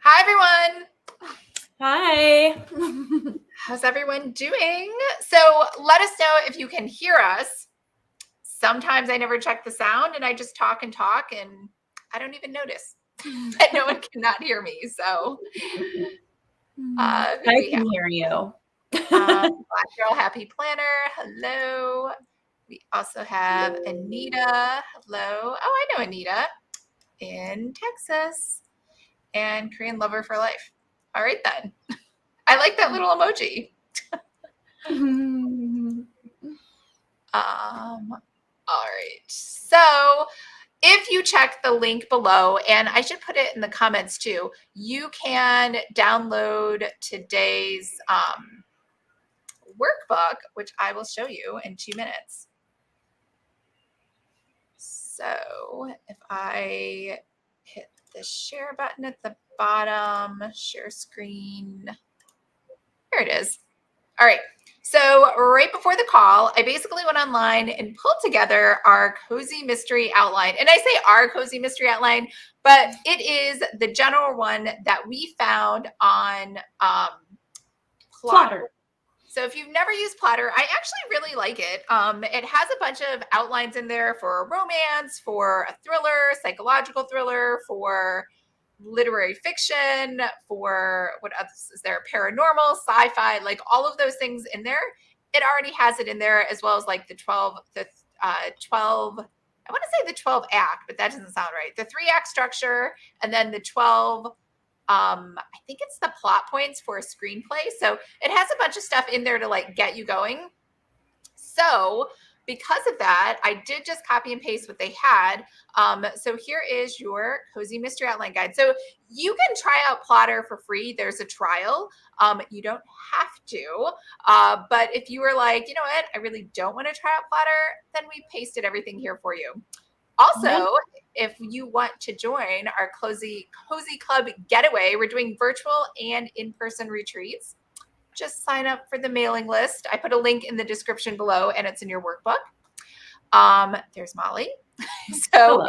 Hi, everyone. Hi. How's everyone doing? So let us know if you can hear us. Sometimes I never check the sound and I just talk and I don't even notice that no one cannot hear me. So I can hear you. Black Girl Happy Planner. Hello. We also have Anita. Hello. Oh, I know Anita in Texas. And Korean Lover for Life. All right, then. I like that little emoji. All right. So if you check the link below, and I should put it in the comments too, you can download today's workbook, which I will show you in 2 minutes. So if I hit the share button at the bottom, share screen, here it is. All right. So right before the call, I basically went online and pulled together our Cozy Mystery outline. And I say our Cozy Mystery outline, but it is the general one that we found on Plotter. So if you've never used Plotter, I actually really like it. It has a bunch of outlines in there for romance, for a thriller, psychological thriller, for literary fiction, for what else is there? Paranormal, sci-fi, like all of those things in there. It already has it in there, as well as like the 12, I want to say the 12 act, but that doesn't sound right. The 3-act structure, and then the 12, I think it's the plot points for a screenplay. So it has a bunch of stuff in there to like get you going. So because of that, I did just copy and paste what they had. So here is your Cozy Mystery Outline Guide. So you can try out Plotter for free. There's a trial. You don't have to. But if you were like, you know what, I really don't want to try out Plotter, then we pasted everything here for you. Also, if you want to join our Cozy Club Getaway, we're doing virtual and in-person retreats. Just sign up for the mailing list. I put a link in the description below, and it's in your workbook. There's Molly. So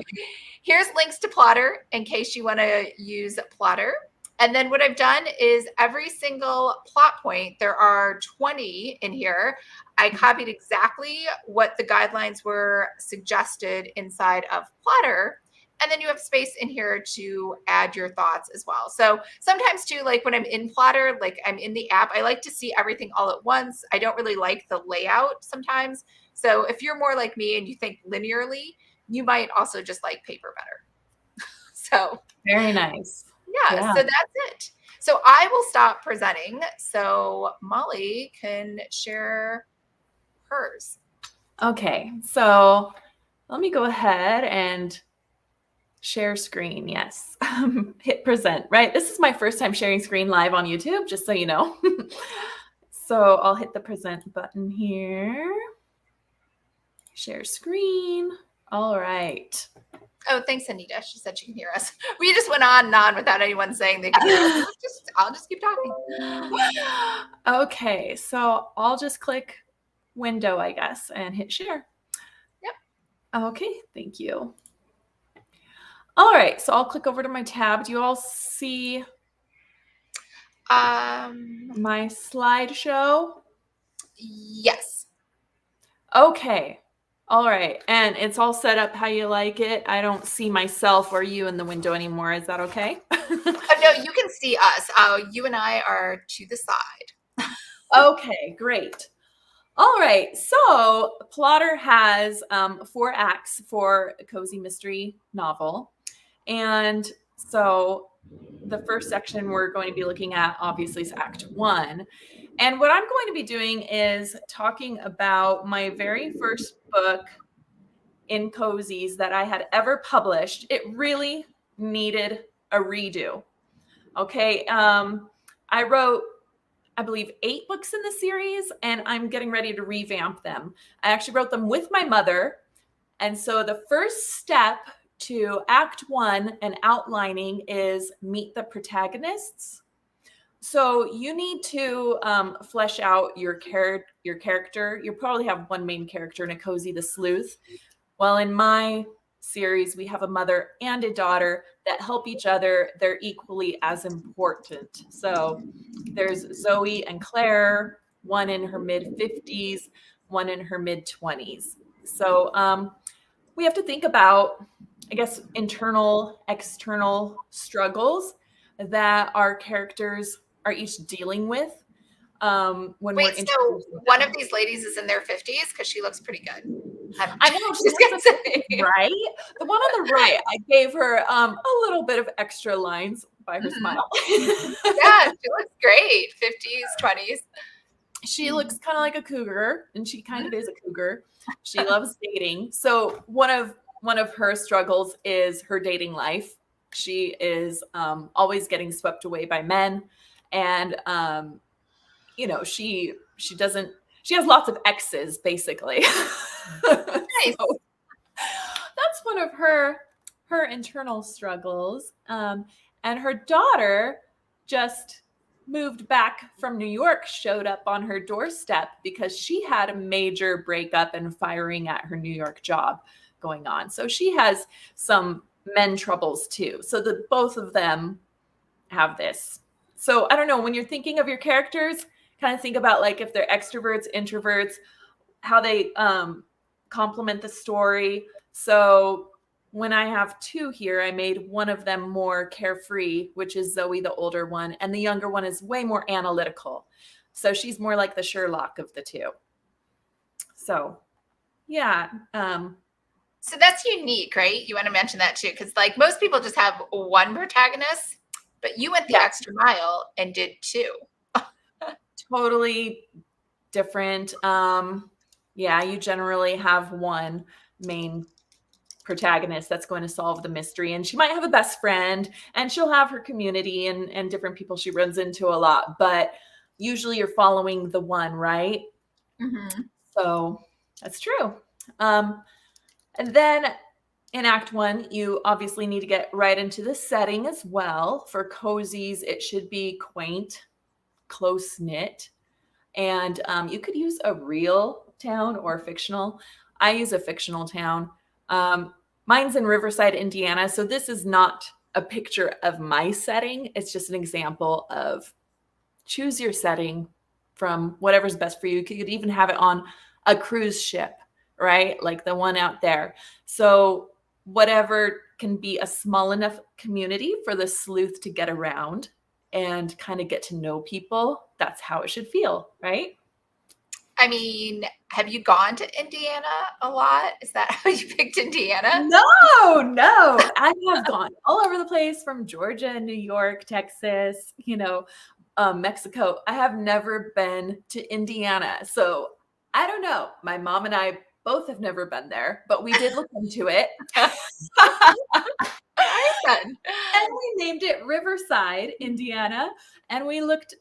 here's links to Plotter in case you want to use Plotter. And then what I've done is every single plot point, there are 20 in here. I copied exactly what the guidelines were suggested inside of Plotter. And then you have space in here to add your thoughts as well. So sometimes too, like when I'm in Plotter, like I'm in the app, I like to see everything all at once. I don't really like the layout sometimes. So if you're more like me and you think linearly, you might also just like paper better. So very nice. Yeah, so that's it. So I will stop presenting so Molly can share hers. Okay, so let me go ahead and share screen. Yes. Hit present, right? This is my first time sharing screen live on YouTube, just so you know. So I'll hit the present button here. Share screen. All right. Oh, thanks, Anita. She said she can hear us. We just went on and on without anyone saying they could hear us. I'll just keep talking. Okay, so I'll just click window, I guess, and hit share. Yep. Okay, thank you. All right, so I'll click over to my tab. Do you all see my slideshow? Yes. Okay. All right. And it's all set up how you like it. I don't see myself or you in the window anymore. Is that okay? No, you can see us. You and I are to the side. Okay, great. All right. So Plotter has 4 acts for a cozy mystery novel. And so the first section we're going to be looking at obviously is Act 1. And what I'm going to be doing is talking about my very first book in cozies that I had ever published. It really needed a redo. Okay. I wrote, I believe, 8 books in the series, and I'm getting ready to revamp them. I actually wrote them with my mother. And so the first step to Act 1 and outlining is meet the protagonists. So you need to flesh out your character. You probably have one main character in a cozy, the sleuth. Well, in my series, we have a mother and a daughter. that help each other, they're equally as important. So there's Zoe and Claire, one in her mid-50s, one in her mid-20s. So we have to think about, I guess, internal, external struggles that our characters are each dealing with when we're Wait, so introducing one them. of these ladies is in their 50s because she looks pretty good. I know, she just gonna looks say. right. The one on the right, I gave her a little bit of extra lines by her Mhm. smile. Yeah, she looks great. 50s, 20s. She looks kind of like a cougar, and she kind of is a cougar. She loves dating. So one of her struggles is her dating life. She is always getting swept away by men, and she doesn't. She has lots of exes, basically. Nice. So that's one of her internal struggles. And her daughter just moved back from New York, showed up on her doorstep because she had a major breakup and firing at her New York job going on. So she has some men troubles too. So the both of them have this. So I don't know, when you're thinking of your characters, kind of think about like if they're extroverts, introverts, how they complement the story. So when I have two here, I made one of them more carefree, which is Zoe, the older one, and the younger one is way more analytical. So she's more like the Sherlock of the two. So yeah. So that's unique, right? You want to mention that too, because like most people just have one protagonist, but you went the extra mile and did two. Totally different. Yeah, you generally have one main protagonist that's going to solve the mystery, and she might have a best friend, and she'll have her community and different people she runs into a lot, but usually you're following the one, right? Mm-hmm. So that's true. And then in Act 1, you obviously need to get right into the setting as well. For cozies, it should be quaint, close-knit, and you could use a real town or fictional. I use a fictional town. Mine's in Riverside, Indiana. So this is not a picture of my setting. It's just an example of choose your setting from whatever's best for you. You could even have it on a cruise ship, right? Like the one out there. So whatever can be a small enough community for the sleuth to get around and kind of get to know people. That's how it should feel, right? I mean, have you gone to Indiana a lot? Is that how you picked Indiana? No. I have gone all over the place from Georgia, New York, Texas, Mexico. I have never been to Indiana. So I don't know. My mom and I both have never been there, but we did look into it. Fun. And we named it Riverside, Indiana. And we looked,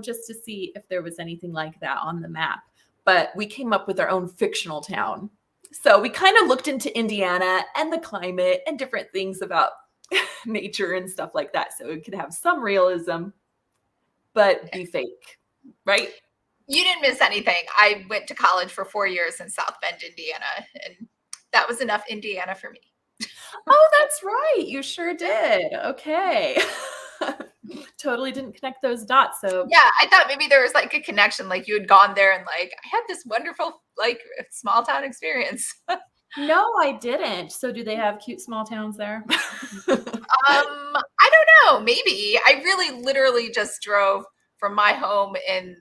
just to see if there was anything like that on the map. But we came up with our own fictional town. So we kind of looked into Indiana and the climate and different things about nature and stuff like that. So it could have some realism, but be fake, right? You didn't miss anything. I went to college for 4 years in South Bend, Indiana, and that was enough Indiana for me. Oh, that's right. You sure did. Okay. Totally didn't connect those dots. So yeah, I thought maybe there was like a connection, like you had gone there and like I had this wonderful like small town experience. No, I didn't. So do they have cute small towns there? I don't know. Maybe. I really literally just drove from my home in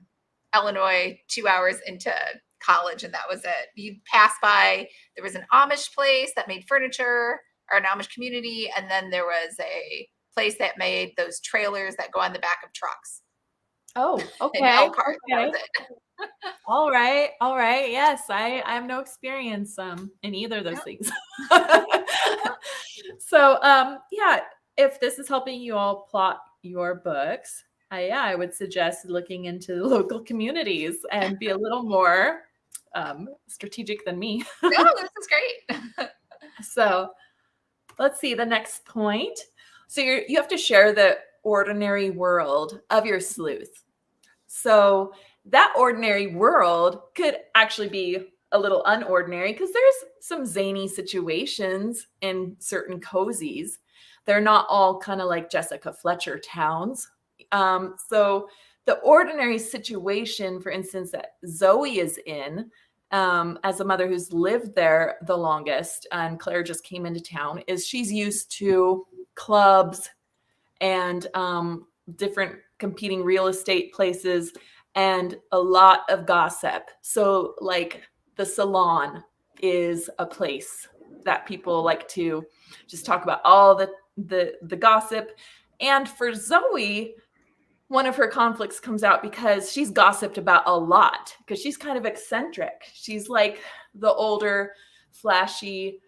Illinois 2 hours into college, and that was it. You'd pass by, there was an Amish place that made furniture, or an Amish community, and then there was a place that made those trailers that go on the back of trucks. Oh, okay. And elk cart. Okay. That was it. All right. Yes, I have no experience in either of those things. So yeah, if this is helping you all plot your books, I would suggest looking into the local communities and be a little more strategic than me. No, this is great. So let's see the next point. So you have to share the ordinary world of your sleuth. So that ordinary world could actually be a little unordinary because there's some zany situations in certain cozies they're not all kind of like Jessica Fletcher towns. So the ordinary situation, for instance, that Zoe is in, as a mother who's lived there the longest, and Claire just came into town, is she's used to clubs and different competing real estate places and a lot of gossip. So like the salon is a place that people like to just talk about all the gossip. And for Zoe, one of her conflicts comes out because she's gossiped about a lot because she's kind of eccentric. She's like the older, flashy,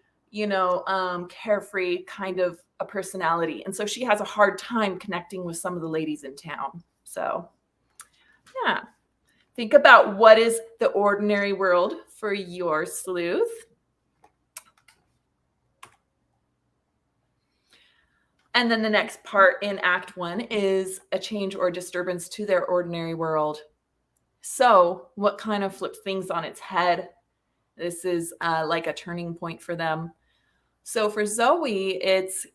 carefree kind of a personality. And so she has a hard time connecting with some of the ladies in town. So yeah, think about what is the ordinary world for your sleuth. And then the next part in Act 1 is a change or disturbance to their ordinary world. So what kind of flips things on its head? This is like a turning point for them. So for Zoe, it's,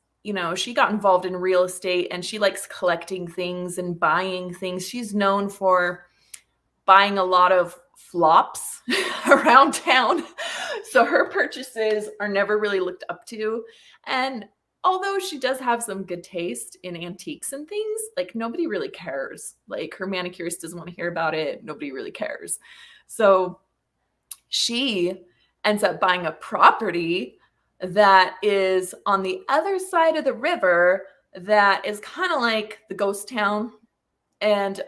she got involved in real estate and she likes collecting things and buying things. She's known for buying a lot of flops around town. So her purchases are never really looked up to. And although she does have some good taste in antiques and things, like nobody really cares. Like her manicurist doesn't want to hear about it. Nobody really cares. So she ends up buying a property that is on the other side of the river that is kind of like the ghost town. And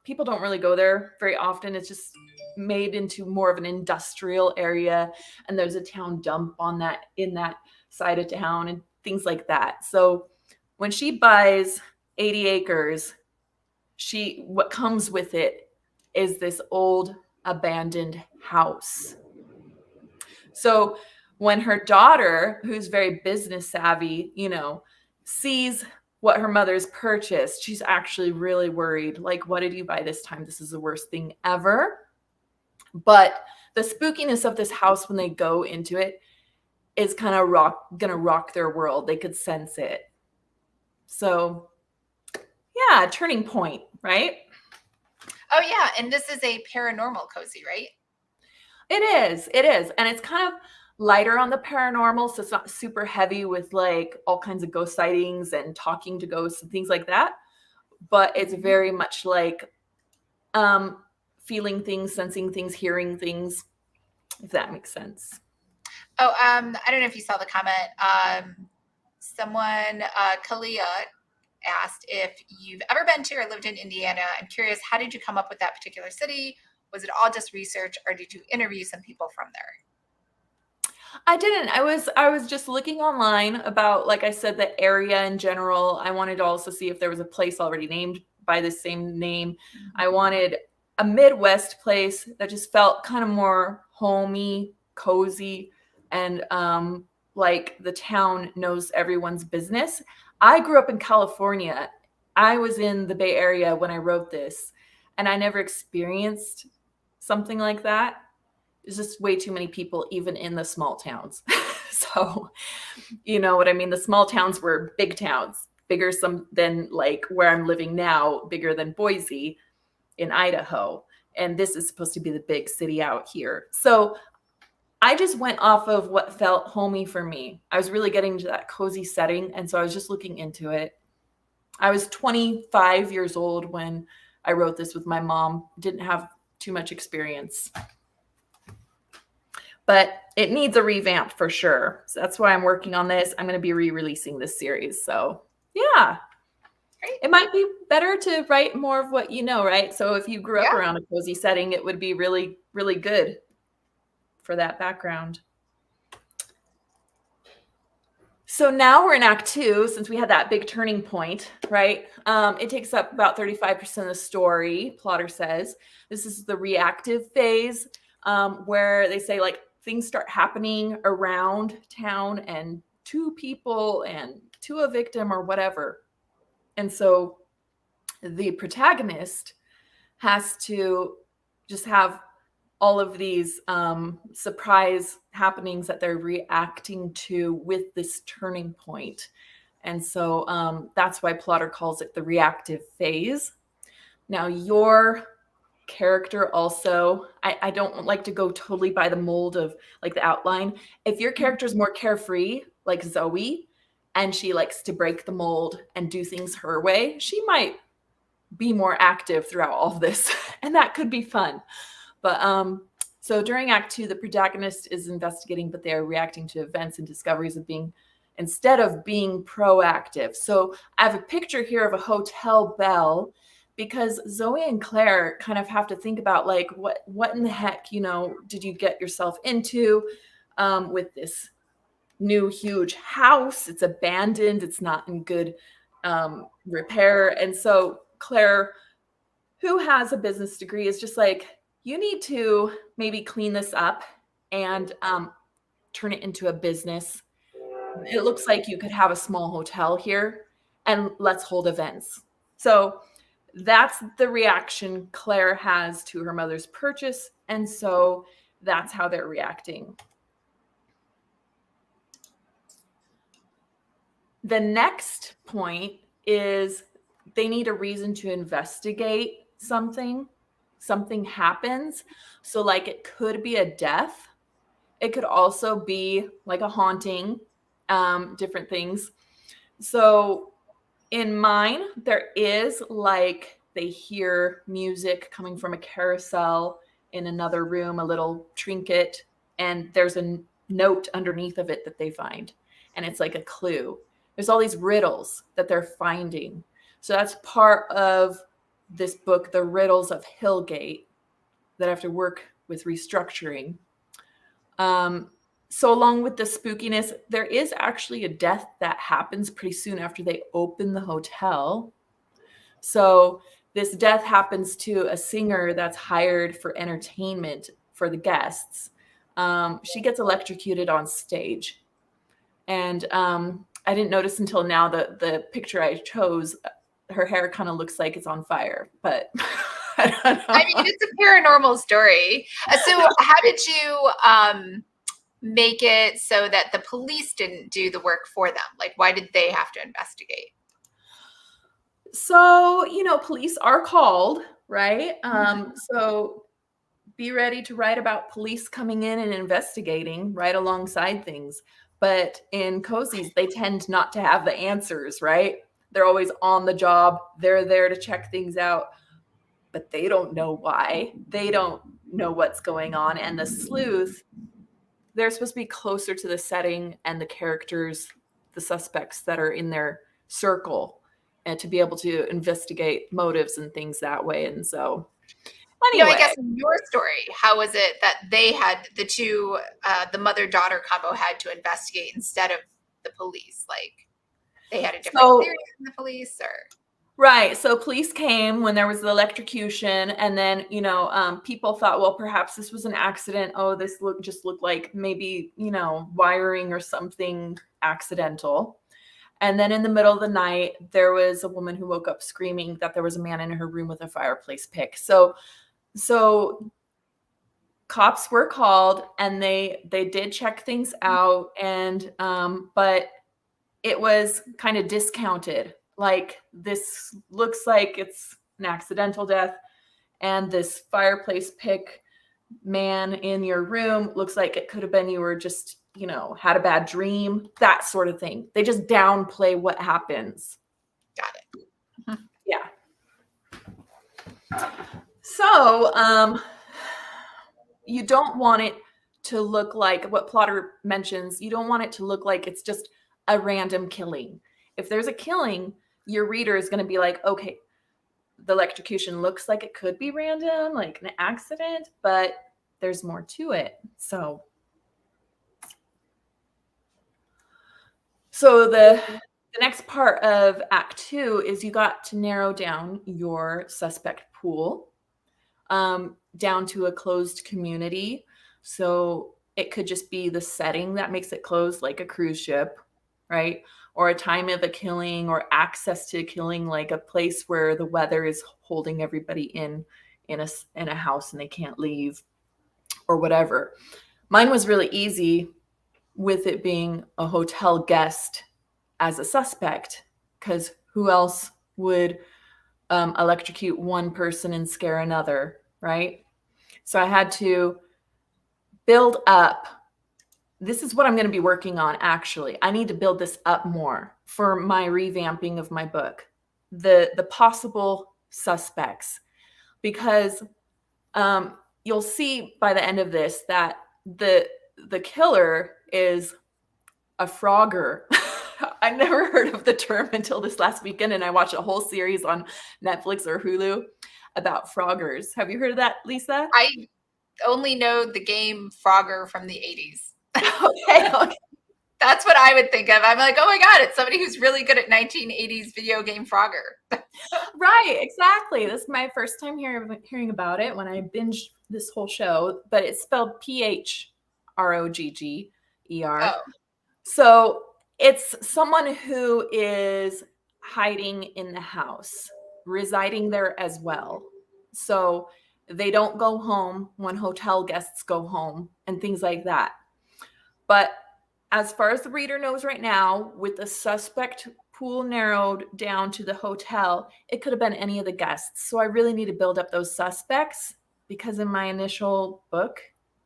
people don't really go there very often. It's just made into more of an industrial area. And there's a town dump in that side of town and things like that. So when she buys 80 acres, what comes with it is this old abandoned house. So when her daughter, who's very business savvy, sees what her mother's purchased, she's actually really worried. Like, what did you buy this time? This is the worst thing ever. But the spookiness of this house when they go into it is kind of gonna rock their world. They could sense it. So yeah, turning point, right? Oh yeah, and this is a paranormal cozy, right? It is. And it's kind of lighter on the paranormal, so it's not super heavy with like all kinds of ghost sightings and talking to ghosts and things like that. But it's very much like feeling things, sensing things, hearing things, if that makes sense. Oh, I don't know if you saw the comment. Someone, Kalia, asked if you've ever been to or lived in Indiana. I'm curious, how did you come up with that particular city? Was it all just research, or did you interview some people from there? I didn't. I was just looking online about, like I said, the area in general. I wanted to also see if there was a place already named by the same name. I wanted a Midwest place that just felt kind of more homey, cozy, and like the town knows everyone's business. I grew up in California. I was in the Bay Area when I wrote this, and I never experienced something like that. There's just way too many people, even in the small towns. So, you know what I mean? The small towns were big towns, bigger than like where I'm living now, bigger than Boise in Idaho. And this is supposed to be the big city out here. So I just went off of what felt homey for me. I was really getting to that cozy setting. And so I was just looking into it. I was 25 years old when I wrote this with my mom. Didn't have too much experience. But it needs a revamp for sure. So that's why I'm working on this. I'm going to be re-releasing this series. So yeah, it might be better to write more of what you know, right? So if you grew up around a cozy setting, it would be really, really good for that background. So now we're in Act 2, since we had that big turning point, right? It takes up about 35% of the story, Plotter says. This is the reactive phase, where they say like things start happening around town and to people and to a victim or whatever. And so the protagonist has to just have all of these surprise happenings that they're reacting to with this turning point. And so that's why Plotter calls it the reactive phase. Now, your character also, I don't like to go totally by the mold of like the outline. If your character is more carefree, like Zoe, and she likes to break the mold and do things her way, she might be more active throughout all of this, and that could be fun. But so during Act 2, the protagonist is investigating, but they are reacting to events and discoveries of being, instead of being proactive. So I have a picture here of a hotel bell, because Zoe and Claire kind of have to think about like what in the heck, you know, did you get yourself into with this new huge house? It's abandoned. It's not in good repair. And so Claire, who has a business degree, is just like, you need to maybe clean this up and turn it into a business. It looks like you could have a small hotel here and let's hold events. So that's the reaction Claire has to her mother's purchase. And so that's how they're reacting. The next point is they need a reason to investigate something. Something happens. So like it could be a death. It could also be like a haunting, different things. So in mine, there is like they hear music coming from a carousel in another room, a little trinket, and there's a note underneath of it that they find. And it's like a clue. There's all these riddles that they're finding. So that's part of this book, The Riddles of Hillgate, that I have to work with restructuring. So along with the spookiness, there is actually a death that happens pretty soon after they open the hotel. So this death happens to a singer that's hired for entertainment for the guests. She gets electrocuted on stage. And I didn't notice until now that the picture I chose, her hair kind of looks like it's on fire, but I don't know. I mean, it's a paranormal story. So how did you make it so that the police didn't do the work for them? Like, why did they have to investigate? So, you know, police are called, right? So be ready to write about police coming in and investigating right alongside things. But in cozies, they tend not to have the answers, right? They're always on the job. They're there to check things out, but they don't know why. They don't know what's going on. And the sleuth, they're supposed to be closer to the setting and the characters, the suspects that are in their circle, and to be able to investigate motives and things that way. And so anyway, You know, I guess in your story, how was it that they had the two, the mother-daughter combo had to investigate instead of the police? Like they had a different theory than the police, or? Right. So police came when there was the electrocution, and then, you know, people thought, well, perhaps this was an accident. Oh, this just looked like maybe, you know, wiring or something accidental. And then in the middle of the night, there was a woman who woke up screaming that there was a man in her room with a fireplace pick. So cops were called, and they did check things out, and but it was kind of discounted. Like, this looks like it's an accidental death, and this fireplace pick man in your room looks like it could have been you were just, you know, had a bad dream, that sort of thing. They just downplay what happens. Got it. Yeah. So you don't want it to look like what Plotter mentions. You don't want it to look like it's just a random killing. If there's a killing, your reader is going to be like, okay, the electrocution looks like it could be random, like an accident, but there's more to it. So the next part of Act 2 is you got to narrow down your suspect pool down to a closed community. So it could just be the setting that makes it closed, like a cruise ship, right? Or a time of a killing, or access to a killing, like a place where the weather is holding everybody in a house and they can't leave, or whatever. Mine was really easy with it being a hotel guest as a suspect, because who else would electrocute one person and scare another, right? So I had to build up. This is what I'm going to be working on, actually. I need to build this up more for my revamping of my book. The possible suspects, because you'll see by the end of this that the killer is a frogger. I never heard of the term until this last weekend, and I watched a whole series on Netflix or Hulu about froggers. Have you heard of that, Lisa? I only know the game Frogger from the 80s. Okay. That's what I would think of. I'm like, oh my God, it's somebody who's really good at 1980s video game Frogger. Right, exactly. This is my first time hearing about it when I binged this whole show, but it's spelled Phrogger. Oh. So it's someone who is hiding in the house, residing there as well. So they don't go home when hotel guests go home and things like that. But as far as the reader knows right now, with the suspect pool narrowed down to the hotel, it could have been any of the guests. So I really need to build up those suspects, because in my initial book,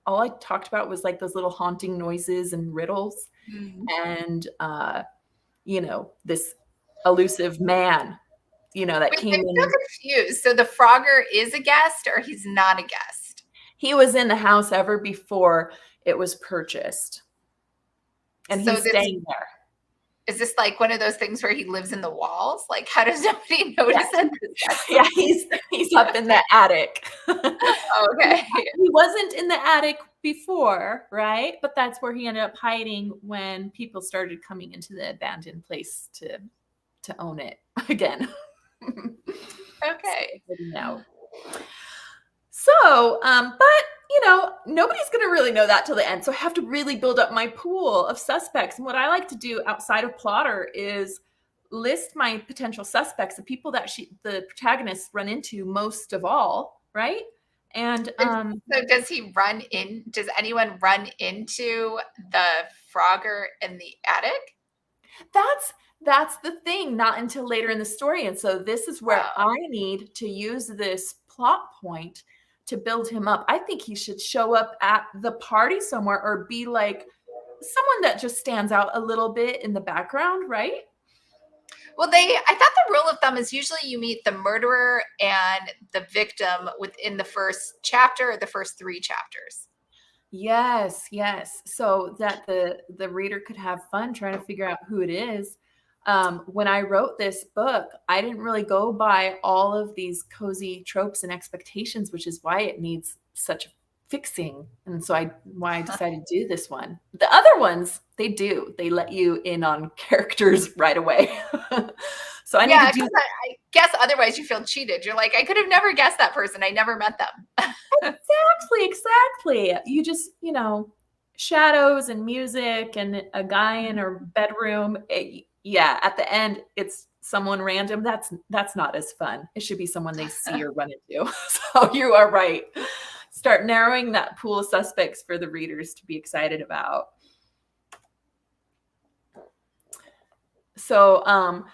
all I talked about was like those little haunting noises and riddles and, this elusive man, that Wait, came I'm in. so confused. So the Frogger is a guest or he's not a guest? He was in the house ever before it was purchased. And So he's staying there. Is this like one of those things where he lives in the walls? Like, how does nobody notice that? Yeah, he's up in the attic. Okay. He wasn't in the attic before, right? But that's where he ended up hiding when people started coming into the abandoned place to own it again. Okay. So, but nobody's going to really know that till the end. So I have to really build up my pool of suspects. And what I like to do outside of Plotter is list my potential suspects, the people that the protagonists run into most of all, right? And so does anyone run into the Frogger in the attic? That's the thing, not until later in the story. And so this is where I need to use this plot point to build him up. I think he should show up at the party somewhere, or be like someone that just stands out a little bit in the background, right? Well, I thought the rule of thumb is usually you meet the murderer and the victim within the first chapter or the first 3 chapters. Yes. So that the reader could have fun trying to figure out who it is. When I wrote this book, I didn't really go by all of these cozy tropes and expectations, which is why it needs such fixing. And so why I decided to do this one. The other ones, they let you in on characters right away. So I need to do. I guess otherwise you feel cheated. You're like, I could have never guessed that person. I never met them. Exactly. You just, shadows and music and a guy in a bedroom. At the end, it's someone random. That's not as fun. It should be someone they see or run into. So you are right. Start narrowing that pool of suspects for the readers to be excited about. So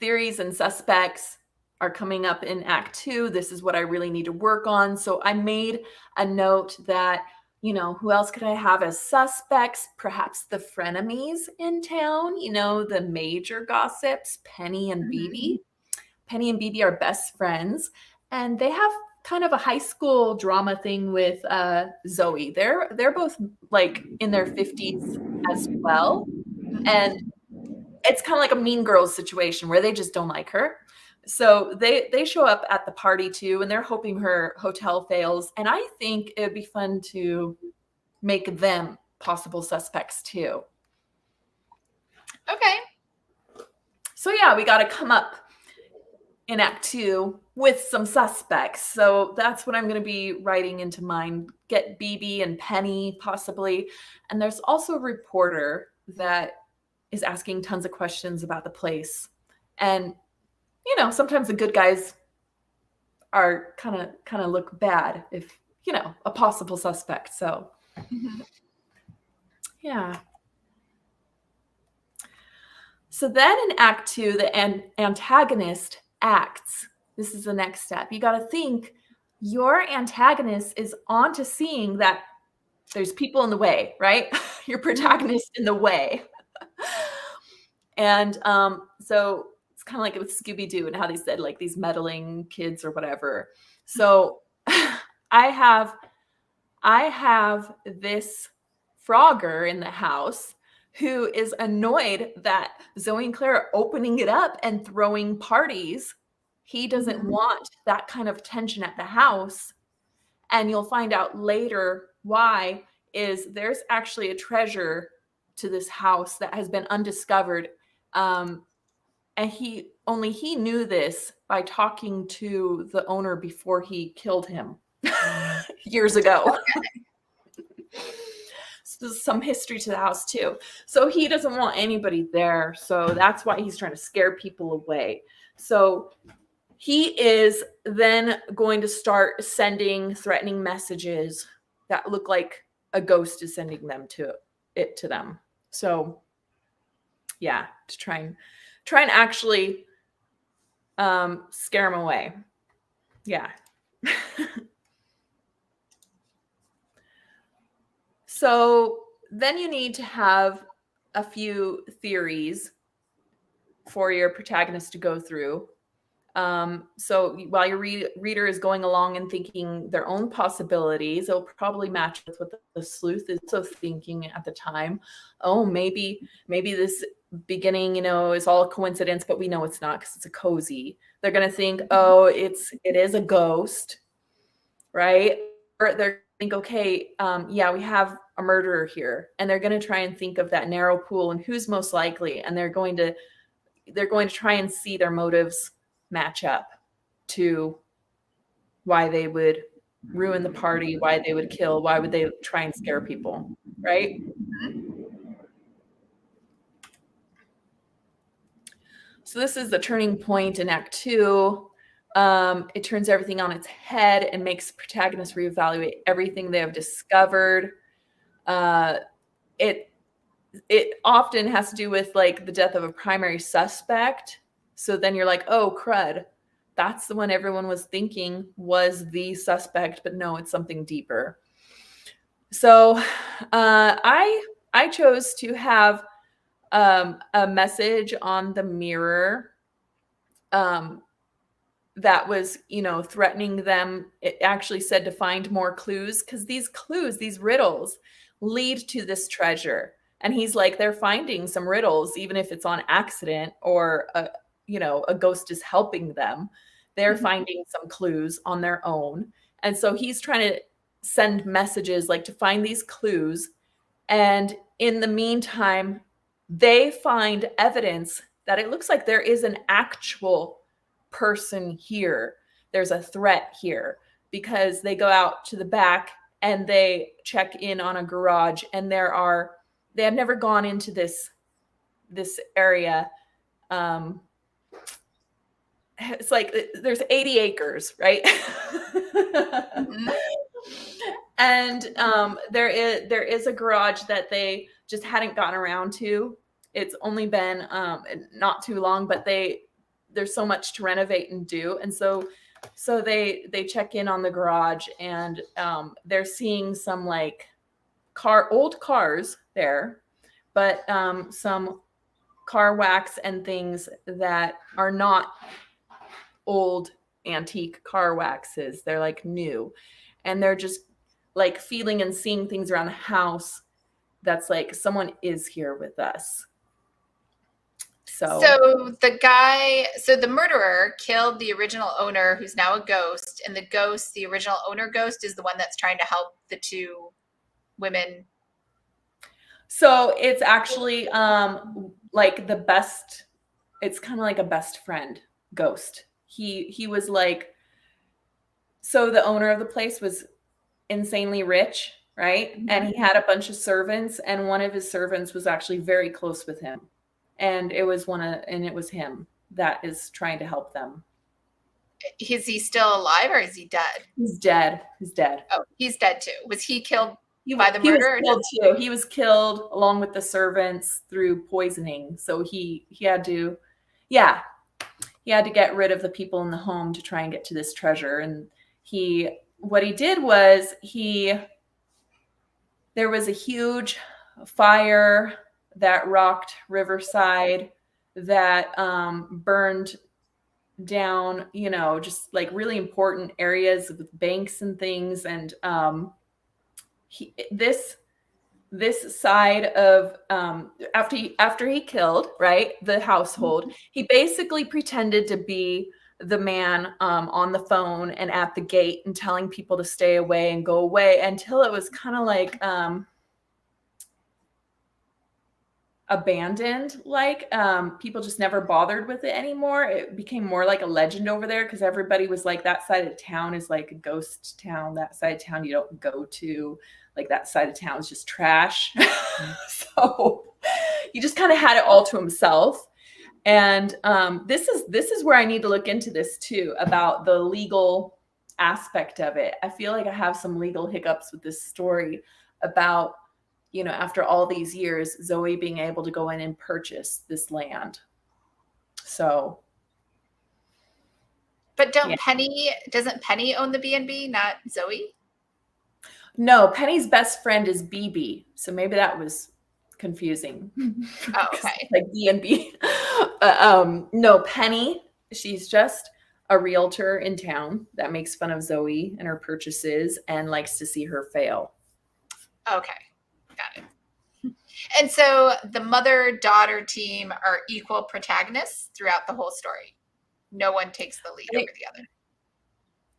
theories and suspects are coming up in Act 2. This is what I really need to work on. So I made a note that, who else could I have as suspects? Perhaps the frenemies in town, the major gossips, Penny and Bibi. Penny and Bibi are best friends, and they have kind of a high school drama thing with Zoe. They're both like in their 50s as well. And it's kind of like a Mean Girls situation where they just don't like her. So they show up at the party too, and they're hoping her hotel fails. And I think it'd be fun to make them possible suspects too. Okay. So yeah, we got to come up in Act 2 with some suspects. So that's what I'm going to be writing into mine. Get Bibi and Penny possibly. And there's also a reporter that is asking tons of questions about the place. And sometimes the good guys are kind of look bad if, a possible suspect. So yeah. So then in Act 2, the antagonist acts. This is the next step. You got to think your antagonist is on to seeing that there's people in the way, right? Your protagonist in the way. And so it's kind of like with Scooby-Doo and how they said like these meddling kids or whatever. So I have this Frogger in the house who is annoyed that Zoe and Claire are opening it up and throwing parties. He doesn't want that kind of tension at the house. And you'll find out later why is there's actually a treasure to this house that has been undiscovered. And he knew this by talking to the owner before he killed him years ago. So there's some history to the house too. So he doesn't want anybody there. So that's why he's trying to scare people away. So he is then going to start sending threatening messages that look like a ghost is sending them to them. So yeah, to try and actually scare them away. Yeah. So then you need to have a few theories for your protagonist to go through. So while your reader is going along and thinking their own possibilities, it'll probably match with what the sleuth is also thinking at the time. Oh, maybe this beginning, is all a coincidence, but we know it's not because it's a cozy. They're going to think, oh, it is a ghost, right? Or they're think, okay, yeah, we have a murderer here, and they're going to try and think of that narrow pool and who's most likely, and they're going to try and see their motives match up to why they would ruin the party, why they would kill, why would they try and scare people, right? So this is the turning point in Act 2. It turns everything on its head and makes protagonists reevaluate everything they have discovered. It often has to do with like the death of a primary suspect. So then you're like, oh, crud. That's the one everyone was thinking was the suspect, but no, it's something deeper. So I chose to have a message on the mirror that was, threatening them. It actually said to find more clues, because these clues, these riddles, lead to this treasure. And he's like, they're finding some riddles, even if it's on accident or a ghost is helping them. They're finding some clues on their own. And so he's trying to send messages like to find these clues. And in the meantime, they find evidence that it looks like there is an actual person here. There's a threat here, because they go out to the back and they check in on a garage, and they have never gone into this area. It's like there's 80 acres, right? And there is a garage that they just hadn't gotten around to. It's only been not too long, but there's so much to renovate and do. And so they check in on the garage, and they're seeing some like old cars there, but some car wax and things that are not old antique car waxes. They're like new, and they're just like feeling and seeing things around the house that's like someone is here with us. So the murderer killed the original owner, who's now a ghost, and the original owner ghost, is the one that's trying to help the two women. So it's actually like the best. It's kind of like a best friend ghost. He was like, so the owner of the place was insanely rich, right? And he had a bunch of servants, and one of his servants was actually very close with him. And it was him that is trying to help them. Is he still alive, or is he dead? He's dead. Oh, he's dead too. Was he killed? by the he was murder? killed too. He was killed along with the servants through poisoning. So he had to, yeah, he had to get rid of the people in the home to try and get to this treasure. And what he did was there was a huge fire that rocked Riverside that burned down, just like really important areas with banks and things. And this side of after he killed, right, the household, he basically pretended to be the man on the phone and at the gate and telling people to stay away and go away until it was kind of like abandoned, like people just never bothered with it anymore. It became more like a legend over there because everybody was like, that side of town is like a ghost town. That side of town you don't go to. Like that side of town is just trash. So he just kind of had it all to himself. And this is where I need to look into this too, about the legal aspect of it. I feel like I have some legal hiccups with this story about, after all these years, Zoe being able to go in and purchase this land. So. But doesn't Penny own the B&B, not Zoe? No, Penny's best friend is BB. So maybe that was confusing. Oh, okay. Like B&B. No, Penny, she's just a realtor in town that makes fun of Zoe and her purchases and likes to see her fail. Okay. Got it. And so the mother-daughter team are equal protagonists throughout the whole story. No one takes the lead over the other.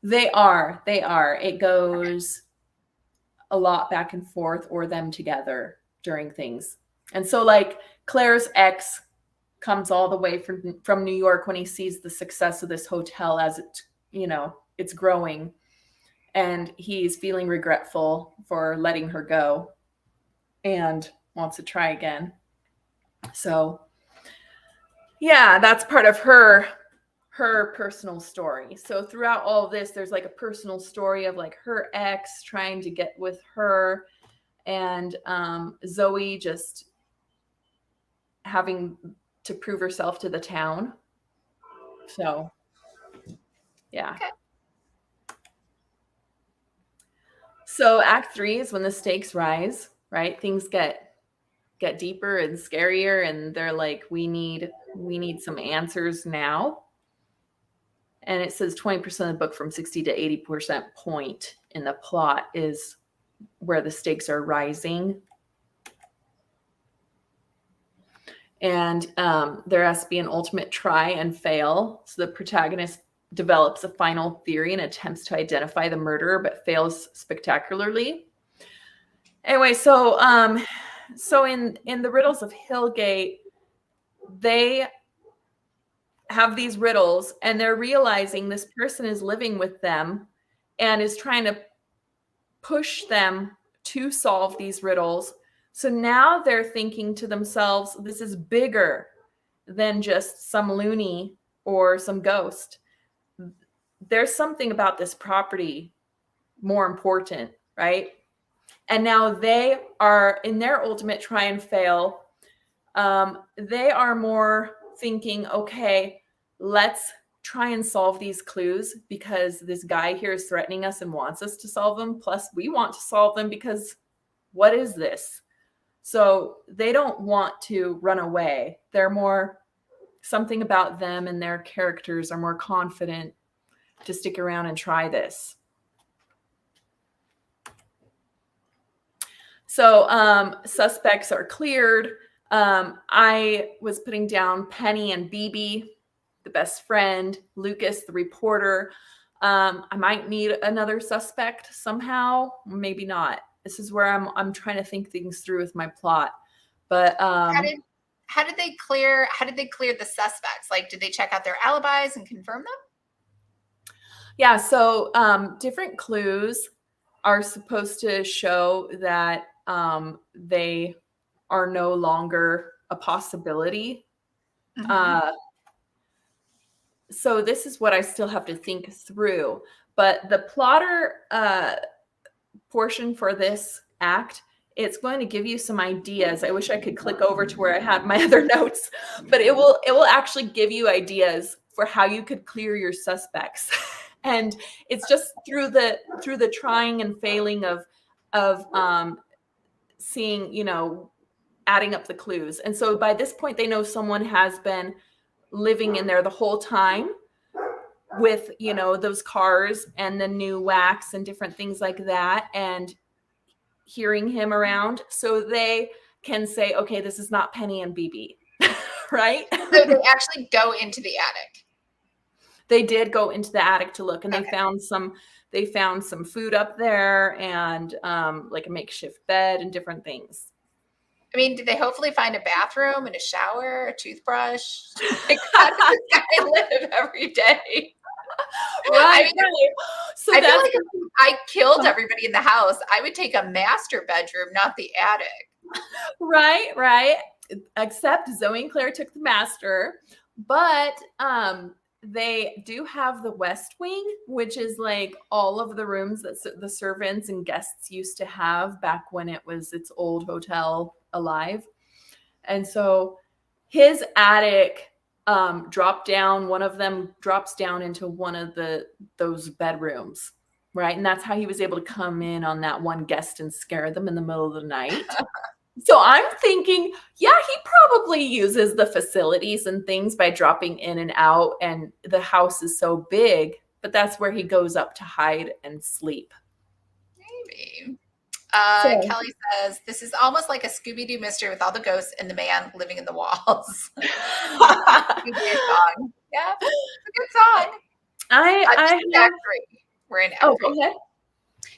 They are. It goes a lot back and forth or them together during things. And so like Claire's ex comes all the way from New York when he sees the success of this hotel as it's growing, and he's feeling regretful for letting her go and wants to try again. So yeah, that's part of her personal story. So throughout all of this, there's like a personal story of like her ex trying to get with her, and Zoe just having to prove herself to the town. So yeah. Okay. So Act 3 is when the stakes rise, right? Things get deeper and scarier, and they're like, we need some answers now. And it says 20% of the book from 60 to 80% point in the plot is where the stakes are rising. And there has to be an ultimate try and fail. So the protagonist develops a final theory and attempts to identify the murderer, but fails spectacularly. Anyway, so in the Riddles of Hillgate, they have these riddles and they're realizing this person is living with them and is trying to push them to solve these riddles. So now they're thinking to themselves, this is bigger than just some loony or some ghost. There's something about this property more important, right? And now they are in their ultimate try and fail. They are more thinking, okay, let's try and solve these clues because this guy here is threatening us and wants us to solve them. Plus, we want to solve them because what is this? So they don't want to run away. They're more, something about them and their characters are more confident to stick around and try this. So suspects are cleared. I was putting down Penny and BB, the best friend, Lucas, the reporter. I might need another suspect somehow, maybe not. This is where I'm trying to think things through with my plot. But how did they clear the suspects? Like, did they check out their alibis and confirm them? Yeah, so different clues are supposed to show that they are no longer a possibility. Mm-hmm. So this is what I still have to think through. But the plotter portion for this act, it's going to give you some ideas. I wish I could click over to where I had my other notes, but it will actually give you ideas for how you could clear your suspects. And it's just through the trying and failing of seeing, you know, adding up the clues. And so by this point, they know someone has been living in there the whole time with, you know, those cars and the new wax and different things like that, and hearing him around. So they can say, okay, this is not Penny and BB, right? So they actually go into the attic. They did go into the attic to look, and Okay. they found some food up there, and like a makeshift bed and different things. I mean, did they hopefully find a bathroom and a shower, a toothbrush? Like, how does this guy live every day? Right. I mean, Right. So I feel that's like if I killed everybody in the house, I would take a master bedroom, not the attic. right, right. Except Zoe and Claire took the master, but they do have the West Wing, which is like all of the rooms that the servants and guests used to have back when it was its old hotel alive. And so his attic dropped down. One of them drops down into one of those bedrooms, right? And that's how he was able to come in on that one guest and scare them in the middle of the night. So I'm thinking, yeah, he probably uses the facilities and things by dropping in and out, and the house is so big, but that's where he goes up to hide and sleep. Maybe. So- Kelly says, this is almost like a Scooby-Doo mystery with all the ghosts and the man living in the walls. Scooby-Doo song. Yeah, it's a good song. I Act 3. We're in Act 3. go ahead.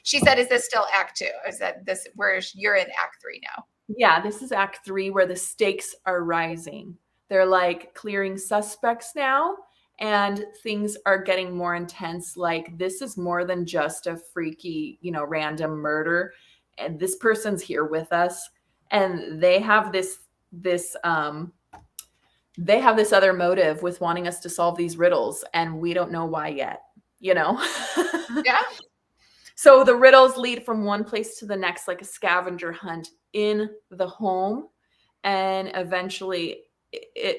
She said, is this still Act 2? Is that this where you're in Act 3 now? Yeah, this is Act 3 where the stakes are rising. They're like clearing suspects now, and things are getting more intense. Like, this is more than just a freaky, you know, random murder. And this person's here with us, and they have this other motive with wanting us to solve these riddles, and we don't know why yet, you know? Yeah. So the riddles lead from one place to the next, like a scavenger hunt in the home. And eventually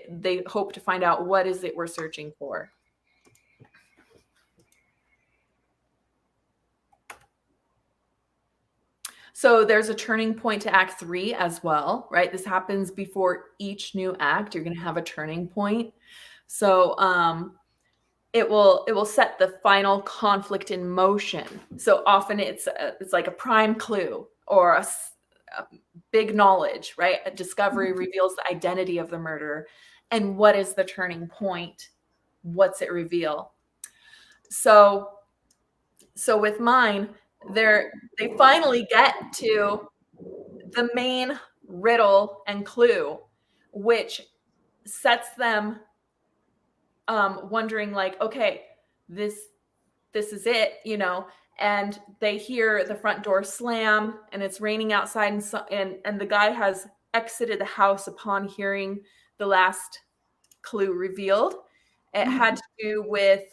they hope to find out what is it we're searching for. So there's a turning point to Act 3 as well, right? This happens before each new act. You're going to have a turning point. So it will set the final conflict in motion. So often it's like a prime clue or a big knowledge, right? A discovery reveals the identity of the murderer. And what is the turning point? What's it reveal? So with mine, they finally get to the main riddle and clue, which sets them wondering, like, okay, this is it, you know. And they hear the front door slam, and it's raining outside, and the guy has exited the house upon hearing the last clue revealed. It had to do with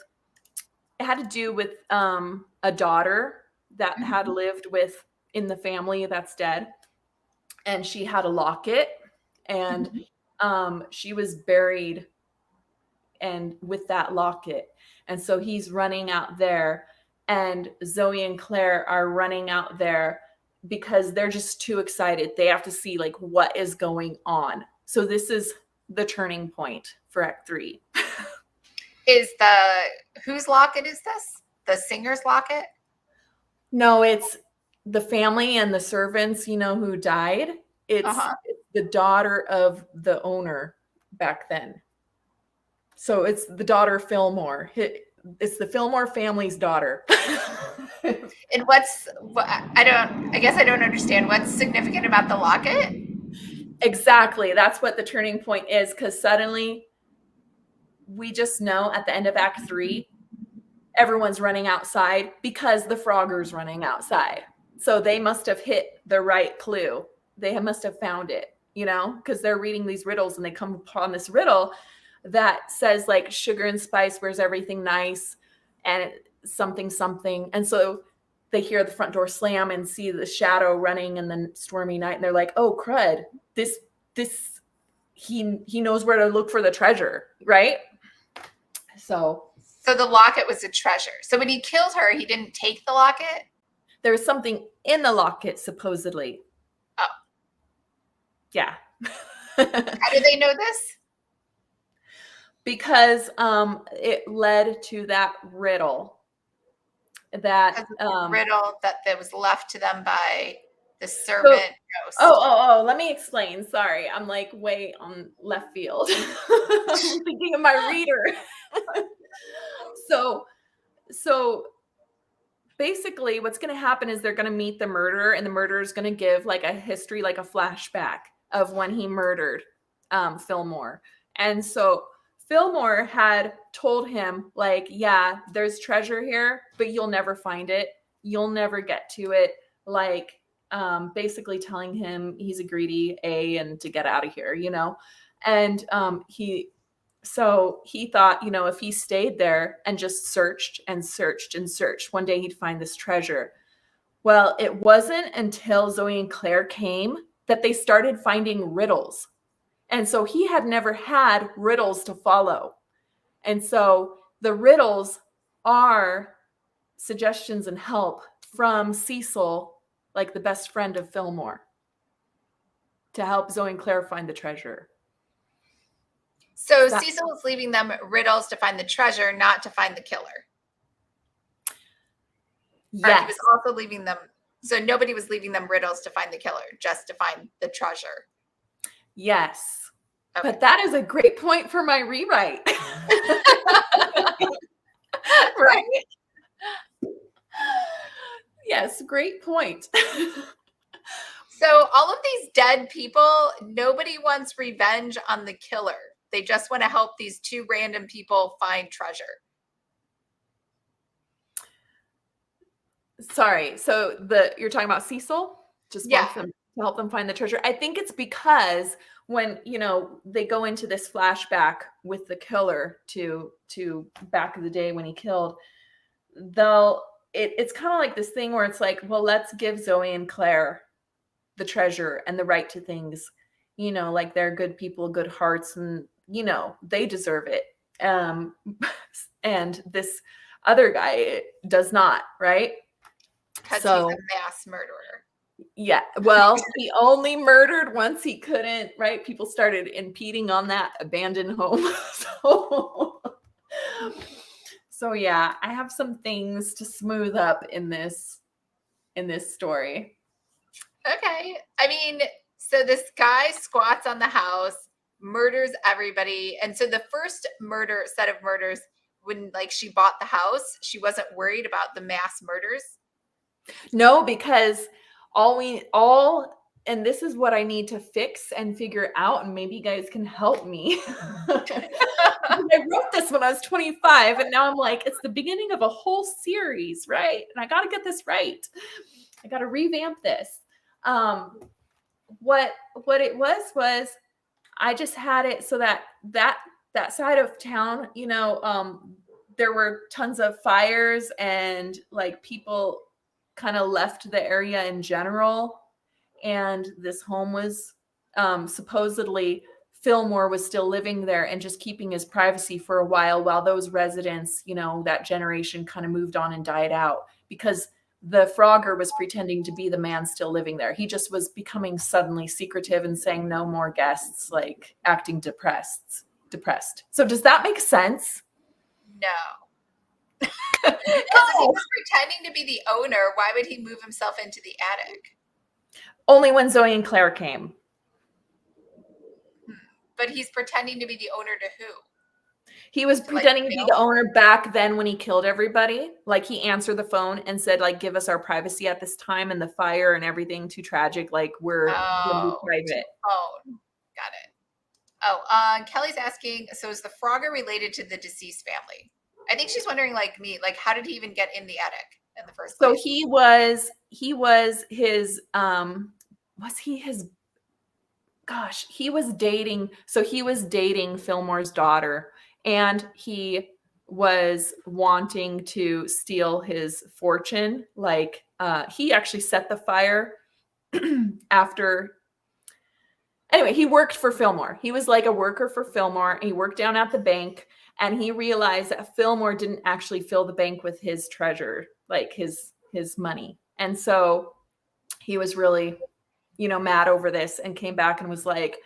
a daughter that had lived in the family that's dead, and she had a locket, and she was buried and with that locket. And so he's running out there, and Zoe and Claire are running out there because they're just too excited. They have to see, like, what is going on. So this is the turning point for Act 3. Whose locket is this? The singer's locket? No, it's the family and the servants, you know, who died. It's the daughter of the owner back then. So it's the daughter Fillmore. It's the Fillmore family's daughter. And I guess I don't understand what's significant about the locket. Exactly. That's what the turning point is, because suddenly we just know at the end of Act 3, everyone's running outside because the Frogger's running outside. So they must have hit the right clue. They must have found it, you know, because they're reading these riddles, and they come upon this riddle that says, like, sugar and spice, where's everything nice, and something. And so they hear the front door slam and see the shadow running in the stormy night. And they're like, oh, crud, he knows where to look for the treasure, right? So the locket was a treasure. So when he killed her, he didn't take the locket? there was something in the locket, supposedly. Oh. Yeah. How do they know this? Because it led to that riddle. That riddle that was left to them by the servant ghost. Let me explain. Sorry, I'm like way on left field. I'm thinking of my reader. So basically what's going to happen is they're going to meet the murderer, and the murderer is going to give like a history, like a flashback of when he murdered Fillmore. And so Fillmore had told him, like, yeah, there's treasure here, but you'll never find it. You'll never get to it. Like, basically telling him he's a greedy and to get out of here, you know? And he thought, you know, if he stayed there and just searched and searched and searched, one day he'd find this treasure. Well, it wasn't until Zoe and Claire came that they started finding riddles. And so he had never had riddles to follow. And so the riddles are suggestions and help from Cecil, like the best friend of Fillmore, to help Zoe and Claire find the treasure. So Cecil is leaving them riddles to find the treasure, not to find the killer. Yes. Or he was also leaving them. So nobody was leaving them riddles to find the killer, just to find the treasure. Yes. Okay. But that is a great point for my rewrite. Right? Yes, great point. So all of these dead people, nobody wants revenge on the killer. They just want to help these two random people find treasure. Sorry. So you're talking about Cecil? Just wants them to help them find the treasure. I think it's because when, you know, they go into this flashback with the killer to back in the day when he killed, it's kind of like this thing where it's like, well, let's give Zoe and Claire the treasure and the right to things, you know, like they're good people, good hearts, and, you know, they deserve it. And this other guy does not, right? Because he's a mass murderer. Yeah. Well, he only murdered once he couldn't, right? People started impeding on that abandoned home. So yeah, I have some things to smooth up in this story. Okay. I mean, so this guy squats on the house, murders everybody. And so the first set of murders, when like she bought the house, she wasn't worried about the mass murders. No, because and this is what I need to fix and figure out, and maybe you guys can help me. I wrote this when I was 25, and now I'm like, it's the beginning of a whole series, right? And I got to get this right. I got to revamp this. What it was I just had it so that side of town, you know, there were tons of fires and like people kind of left the area in general. And this home was supposedly Fillmore was still living there and just keeping his privacy for a while those residents, you know, that generation kind of moved on and died out because the Frogger was pretending to be the man still living there. He just was becoming suddenly secretive and saying no more guests, like acting depressed. So does that make sense? No. Because if he was pretending to be the owner, why would he move himself into the attic? Only when Zoe and Claire came. But he's pretending to be the owner to who? He was pretending to be the owner back then when he killed everybody. Like he answered the phone and said, like, give us our privacy at this time and the fire and everything too tragic. Like we're gonna be private. Oh, got it. Oh, Kelly's asking, so is the Frogger related to the deceased family? I think she's wondering, like me, like how did he even get in the attic in the first place? So he was his he was dating Fillmore's daughter, and he was wanting to steal his fortune. Like, he actually set the fire after. Anyway, he worked for Fillmore. He was like a worker for Fillmore. He worked down at the bank, and he realized that Fillmore didn't actually fill the bank with his treasure, like his money. And so he was really, mad over this, and came back and was like,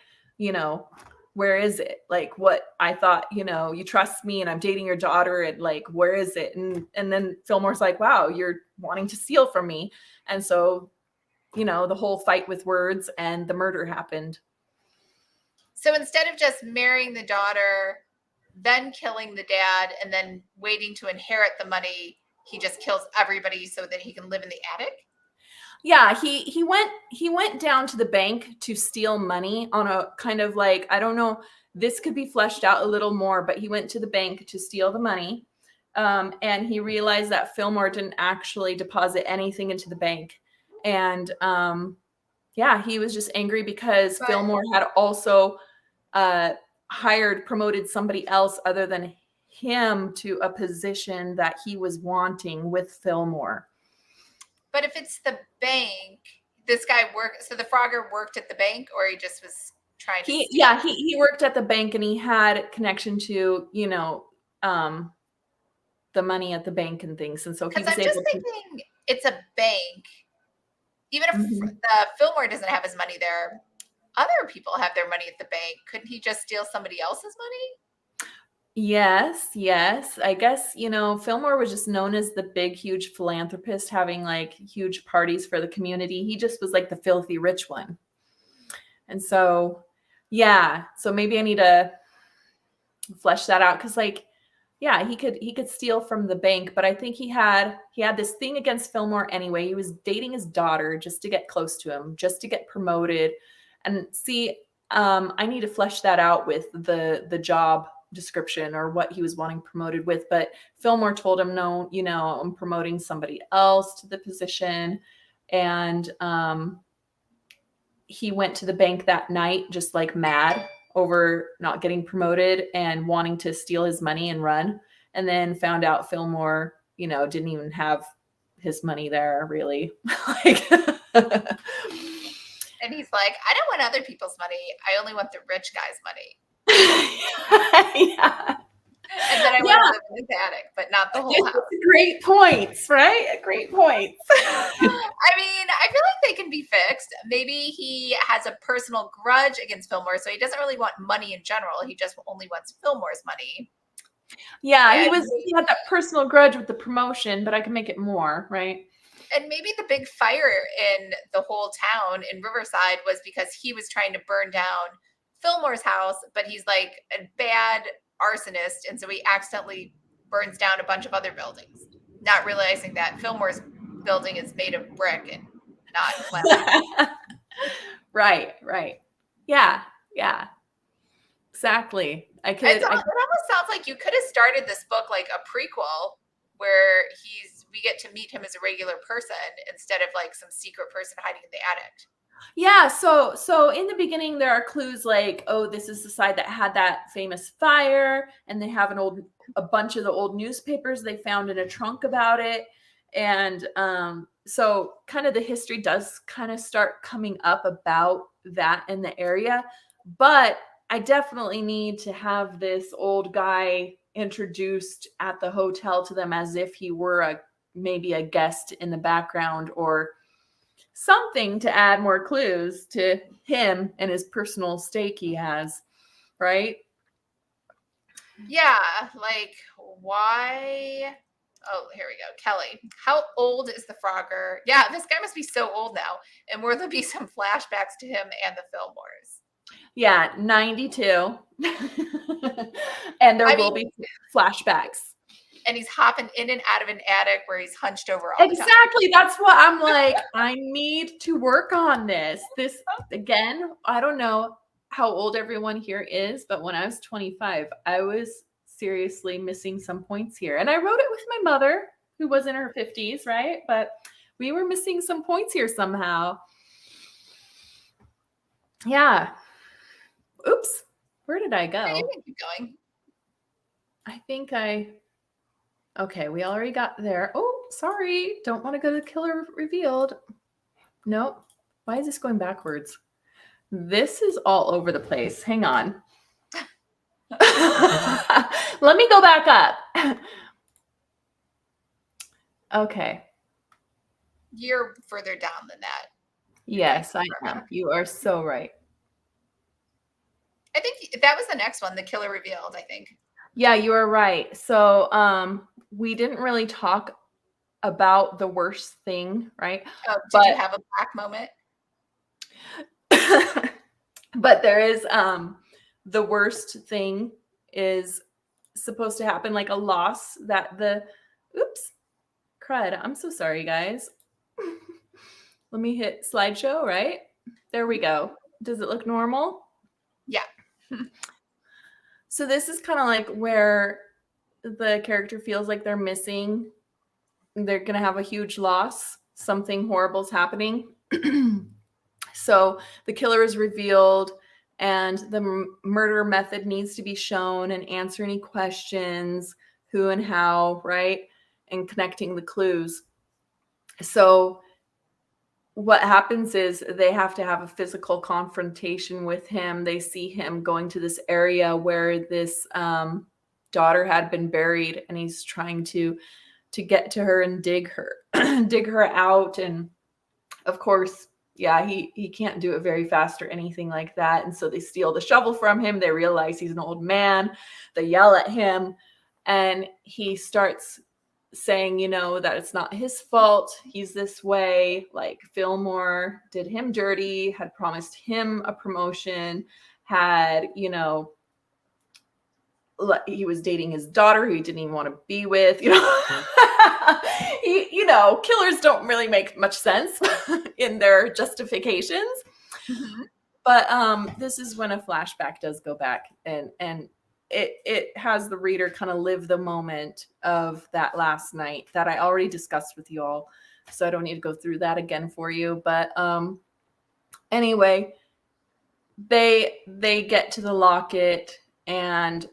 where is it? Like, what I thought, you trust me and I'm dating your daughter, and like, where is it? And then Fillmore's like, wow, you're wanting to steal from me. And so, the whole fight with words and the murder happened. So instead of just marrying the daughter, then killing the dad, and then waiting to inherit the money, he just kills everybody so that he can live in the attic? Yeah, he went down to the bank to steal money on a kind of like, I don't know, this could be fleshed out a little more, but he went to the bank to steal the money. And he realized that Fillmore didn't actually deposit anything into the bank. And yeah, he was just angry because Fillmore had also promoted somebody else other than him to a position that he was wanting with Fillmore. But if it's the bank, this guy worked. So the Frogger worked at the bank, or he just was trying to. He worked at the bank, and he had connection to the money at the bank and things, and so he was I'm just thinking it's a bank. Even if the Fillmore doesn't have his money there, other people have their money at the bank. Couldn't he just steal somebody else's money? Yes. I guess, Fillmore was just known as the big, huge philanthropist, having like huge parties for the community. He just was like the filthy rich one. And so, yeah. So maybe I need to flesh that out. Cause like, yeah, he could steal from the bank, but I think he had this thing against Fillmore anyway. He was dating his daughter just to get close to him, just to get promoted. And see, I need to flesh that out with the job description or what he was wanting promoted with. But Fillmore told him, no, I'm promoting somebody else to the position. And he went to the bank that night just like mad over not getting promoted and wanting to steal his money and run, and then found out Fillmore, didn't even have his money there really. Like, and he's like, I don't want other people's money. I only want the rich guy's money. Yeah. And then I want to live in his attic, but not the whole house. Great points, right? Great points. I mean, I feel like they can be fixed. Maybe he has a personal grudge against Fillmore, so he doesn't really want money in general. He just only wants Fillmore's money. Yeah, he had that personal grudge with the promotion, but I can make it more, right? And maybe the big fire in the whole town in Riverside was because he was trying to burn down Fillmore's house, but he's like a bad arsonist, and so he accidentally burns down a bunch of other buildings, not realizing that Fillmore's building is made of brick and not glass. Right. Yeah. Exactly. It almost sounds like you could have started this book like a prequel where we get to meet him as a regular person instead of like some secret person hiding in the attic. Yeah, so in the beginning there are clues like, oh, this is the side that had that famous fire, and they have a bunch of the old newspapers they found in a trunk about it. And so kind of the history does kind of start coming up about that in the area. But I definitely need to have this old guy introduced at the hotel to them as if he were maybe a guest in the background, or something to add more clues to him and his personal stake he has, right? Yeah, like why? Oh, here we go. Kelly, how old is the Frogger? Yeah, this guy must be so old now. And will there be some flashbacks to him and the Fillmores? Yeah, 92. And there will be flashbacks. And he's hopping in and out of an attic where he's hunched over all the time. Exactly. That's what I'm like, I need to work on this. This, again, I don't know how old everyone here is, but when I was 25, I was seriously missing some points here. And I wrote it with my mother, who was in her 50s, right? But we were missing some points here somehow. Yeah. Oops. Where did I go? You can keep going. I think I Okay, we already got there. Oh, sorry. Don't want to go to killer revealed. Nope. Why is this going backwards? This is all over the place. Hang on. Let me go back up. Okay. You're further down than that. Yes, I am. You are so right. I think that was the next one, the killer revealed, I think. Yeah, you are right. So we didn't really talk about the worst thing, right? Oh, did you have a black moment? But there is the worst thing is supposed to happen, like a loss that oops, crud. I'm so sorry, guys. Let me hit slideshow, right? There we go. Does it look normal? Yeah. So this is kind of like where the character feels like they're missing. They're going to have a huge loss. Something horrible's happening. So the killer is revealed and the murder method needs to be shown and answer any questions, who and how, right? And connecting the clues. So what happens is they have to have a physical confrontation with him. They see him going to this area where this daughter had been buried, and he's trying to get to her and dig her out. And of course, yeah, he can't do it very fast or anything like that. And so they steal the shovel from him. They realize he's an old man. They yell at him, and he starts saying, that it's not his fault. He's this way. Like Fillmore did him dirty, had promised him a promotion, had, he was dating his daughter who he didn't even want to be with, killers don't really make much sense in their justifications. Mm-hmm. But this is when a flashback does go back, and it has the reader kind of live the moment of that last night that I already discussed with you all. So I don't need to go through that again for you. But anyway, they get to the locket, and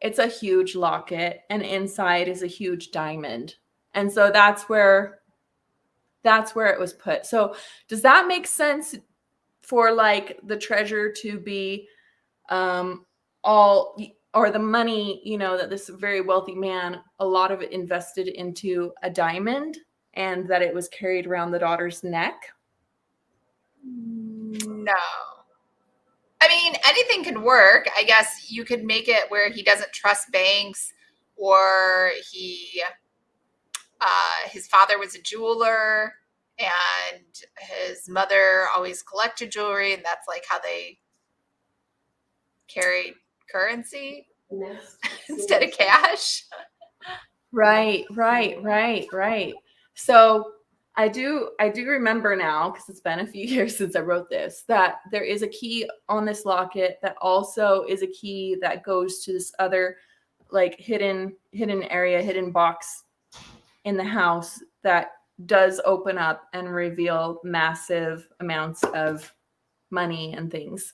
it's a huge locket, and inside is a huge diamond. And so that's where it was put. So does that make sense for like the treasure to be all, or the money, that this very wealthy man, a lot of it invested into a diamond, and that it was carried around the daughter's neck? No. I mean, anything could work. I guess you could make it where he doesn't trust banks, or his father was a jeweler and his mother always collected jewelry, and that's like how they carried currency instead of cash. Right. So I do remember now, because it's been a few years since I wrote this, that there is a key on this locket that also is a key that goes to this other like hidden area, hidden box in the house that does open up and reveal massive amounts of money and things.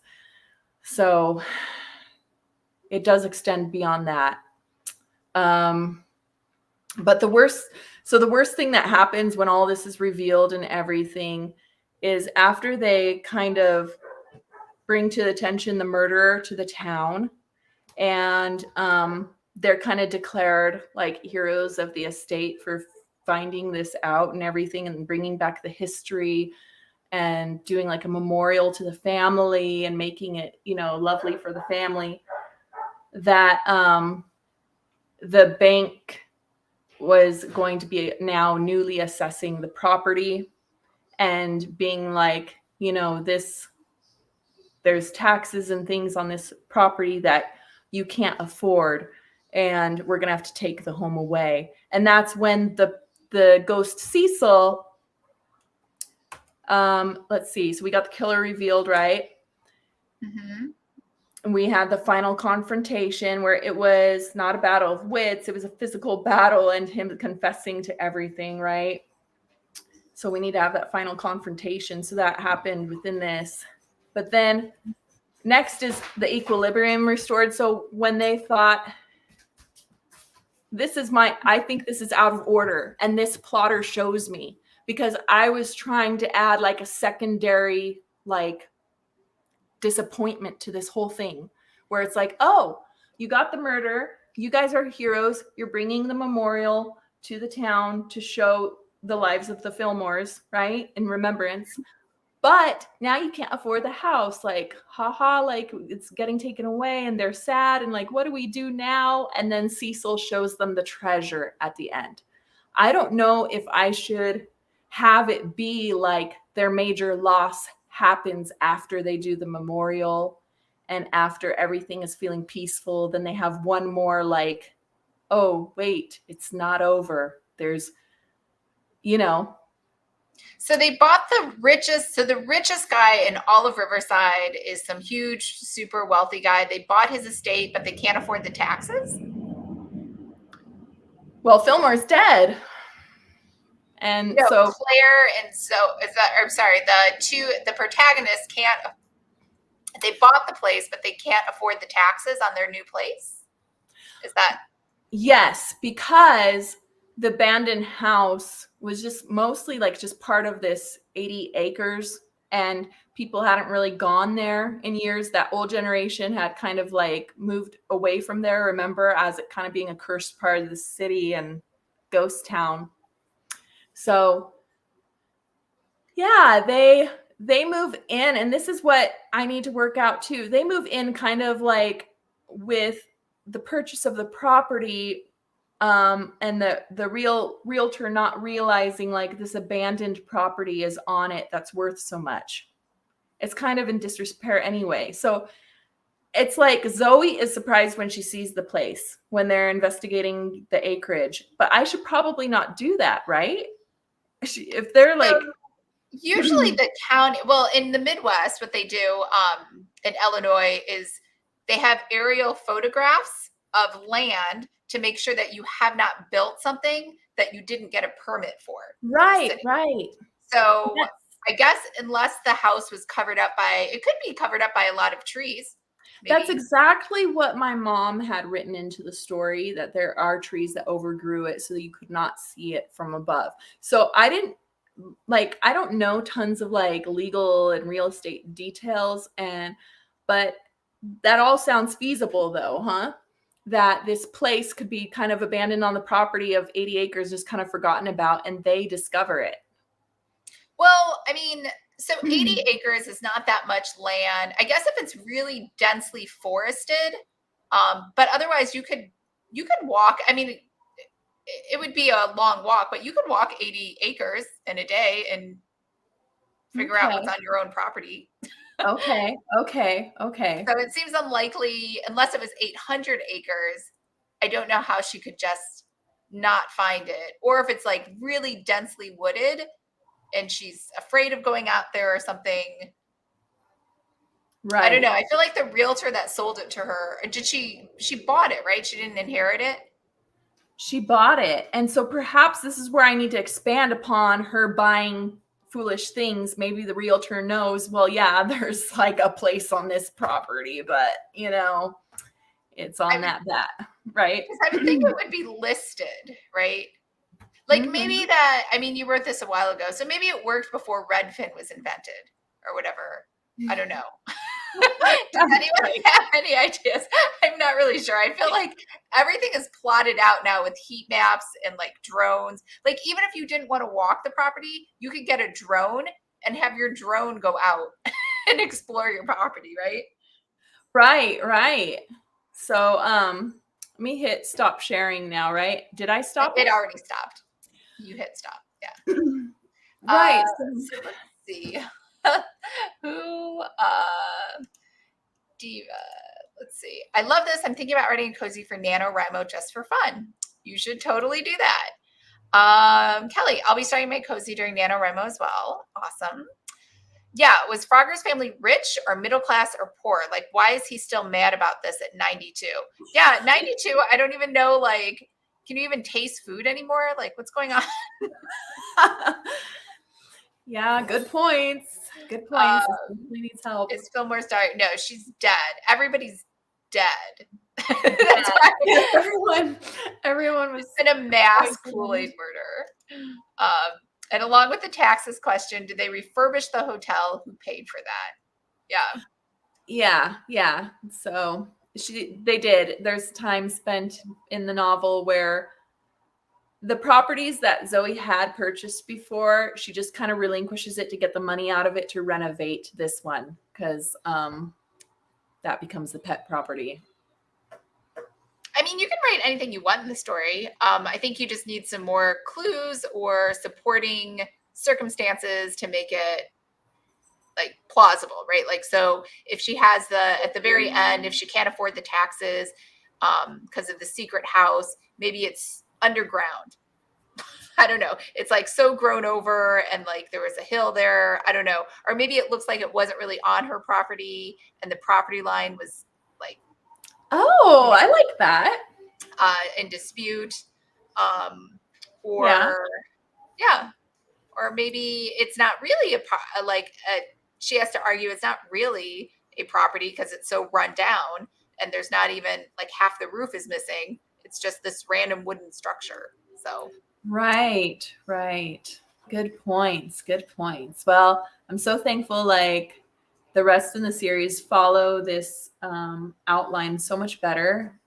So it does extend beyond that. But the worst thing that happens when all this is revealed and everything is after they kind of bring to attention the murderer to the town, and they're kind of declared like heroes of the estate for finding this out and everything, and bringing back the history and doing like a memorial to the family and making it, lovely for the family, that the bank was going to be now newly assessing the property and being like, there's taxes and things on this property that you can't afford, and we're going to have to take the home away. And that's when the ghost Cecil, let's see. So we got the killer revealed, right? Mm-hmm. And we had the final confrontation where it was not a battle of wits. It was a physical battle and him confessing to everything, right? So we need to have that final confrontation. So that happened within this. But then next is the equilibrium restored. So when they thought I think this is out of order, and this plotter shows me, because I was trying to add like a secondary like disappointment to this whole thing, where it's like, oh, you got the murder, you guys are heroes, you're bringing the memorial to the town to show the lives of the Fillmores, right, in remembrance. But now you can't afford the house. Like, haha, like it's getting taken away and they're sad. And like, what do we do now? And then Cecil shows them the treasure at the end. I don't know if I should have it be like their major loss happens after they do the memorial and after everything is feeling peaceful. Then they have one more like, oh, wait, it's not over. There's, you know, So they bought the richest. So the richest guy in all of Riverside is some huge, super wealthy guy. They bought his estate, but they can't afford the taxes. well, Fillmore's dead. And No, so Claire and so is that? I'm sorry. The protagonists can't. They bought the place, but they can't afford the taxes on their new place. Is that? yes, because the abandoned house was just mostly like just part of this 80 acres, and people hadn't really gone there in years. That old generation had kind of like moved away from there, remember, as it kind of being a cursed part of the city and ghost town. So yeah, they move in, and this is what I need to work out too. They move in kind of like with the purchase of the property, and the realtor not realizing like this abandoned property is on it that's worth so much. It's kind of in disrepair anyway. So it's like Zoe is surprised when she sees the place when they're investigating the acreage, but I should probably not do that, right? If they're like, Usually the county, well, in the Midwest, what they do in Illinois is they have aerial photographs of land to make sure that you have not built something that you didn't get a permit for. right, right. So Yes. I guess unless the house was covered up by, it could be covered up by a lot of trees. Maybe. That's exactly what my mom had written into the story, that there are trees that overgrew it so that you could not see it from above. So I don't know tons of like legal and real estate details, but that all sounds feasible though, huh? That this place could be kind of abandoned on the property of 80 acres, just kind of forgotten about, and they discover it. Well, I mean, so 80 acres is not that much land. I guess if it's really densely forested, but otherwise you could walk. I mean, it would be a long walk, but you could walk 80 acres in a day and figure out what's on your own property. Okay. So it seems unlikely, unless it was 800 acres. I don't know how she could just not find it, or if it's like really densely wooded and she's afraid of going out there or something. Right. I don't know. I feel like the realtor that sold it to her, she bought it, right? She didn't inherit it. She bought it. And so perhaps this is where I need to expand upon her buying foolish things. Maybe the realtor knows, well, yeah, there's like a place on this property, but it's on that, right? Because I would think it would be listed, right? Like maybe that, I mean, you wrote this a while ago, so maybe it worked before Redfin was invented or whatever. I don't know. Does anyone have any ideas? I'm not really sure. I feel like everything is plotted out now with heat maps and like drones. Like even if you didn't want to walk the property, you could get a drone and have your drone go out and explore your property, right? Right. So let me hit stop sharing now, right? Did I stop it? It already stopped. You hit stop. Yeah. Right. So let's see. Who Diva. Let's see. I love this. I'm thinking about writing a cozy for NaNoWriMo just for fun. You should totally do that. Kelly, I'll be starting my cozy during NaNoWriMo as well. Awesome. Yeah, was Frogger's family rich or middle class or poor? Like, why is he still mad about this at 92? Yeah, 92, I don't even know, like, can you even taste food anymore? Like, what's going on? Yeah, good points. Good points. He needs help. Is Fillmore's daughter? No, she's dead. Everybody's dead. That's why Everyone was in a mass poisoned. Kool-Aid murder. And along with the taxes question, did they refurbish the hotel? Who paid for that? Yeah. So they did. There's time spent in the novel where the properties that Zoe had purchased before, she just kind of relinquishes it to get the money out of it to renovate this one, because that becomes the pet property. I mean, you can write anything you want in the story. I think you just need some more clues or supporting circumstances to make it like plausible, right? Like, so if she has at the very end, if she can't afford the taxes because of the secret house, maybe it's underground. I don't know. It's like so grown over and like there was a hill there. I don't know. Or maybe it looks like it wasn't really on her property and the property line was like, oh, I like that. In dispute. Or maybe it's not really she has to argue it's not really a property because it's so run down and there's not even like half the roof is missing. It's just this random wooden structure. So right. Good points. Well, I'm so thankful like the rest in the series follow this outline so much better.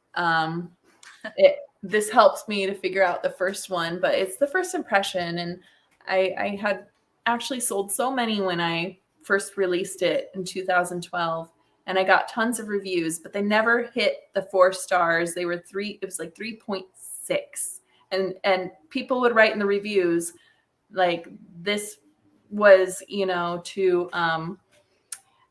This helps me to figure out the first one, but it's the first impression, and I had actually sold so many when I first released it in 2012, and I got tons of reviews, but they never hit the 4 stars. They were it was like 3.6, and people would write in the reviews like this was, to